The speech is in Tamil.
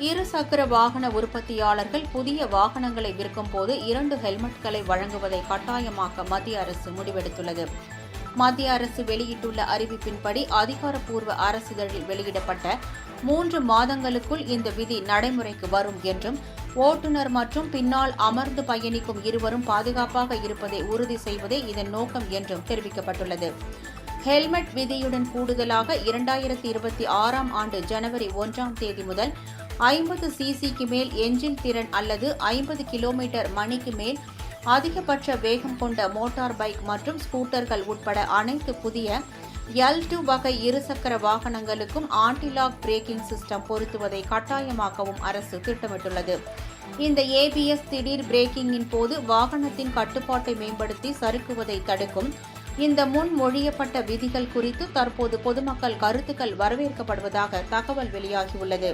இருசக்கர வாகன உற்பத்தியாளர்கள் புதிய வாகனங்களை விற்கும் போது 2 ஹெல்மெட்களை வழங்குவதை கட்டாயமாக்க மத்திய அரசு முடிவெடுத்துள்ளது. மத்திய அரசு வெளியிட்டுள்ள அறிவிப்பின்படி அதிகாரப்பூர்வ அரசிதழில் வெளியிடப்பட்ட 3 மாதங்களுக்குள் இந்த விதி நடைமுறைக்கு வரும் என்றும், ஓட்டுநர் மற்றும் பின்னால் அமர்ந்து பயணிக்கும் இருவரும் பாதுகாப்பாக இருப்பதை உறுதி செய்வதே இதன் நோக்கம் என்றும் தெரிவிக்கப்பட்டுள்ளது. ஹெல்மெட் விதியுடன் கூடுதலாக 2026ஆம் ஆண்டு ஜனவரி 1ஆம் தேதி முதல் 50 சிசிக்கு மேல் என்ஜின் திறன் அல்லது 50 கிலோமீட்டர் மணிக்கு மேல் அதிகபட்ச வேகம் கொண்ட மோட்டார் பைக் மற்றும் ஸ்கூட்டர்கள் உட்பட அனைத்து புதிய L2 வகை இருசக்கர வாகனங்களுக்கும் ஆன்டி-லாக் பிரேக்கிங் சிஸ்டம் பொருத்துவதை கட்டாயமாக்கவும் அரசு திட்டமிட்டுள்ளது. இந்த ABS திடீர் பிரேக்கிங்கின் போது வாகனத்தின் கட்டுப்பாட்டை மேம்படுத்தி சறுக்குவதை தடுக்கும். இந்த முன்மொழியப்பட்ட விதிகள் குறித்து தற்போது பொதுமக்கள் கருத்துக்கள் வரவேற்கப்படுவதாக தகவல் வெளியாகியுள்ளது.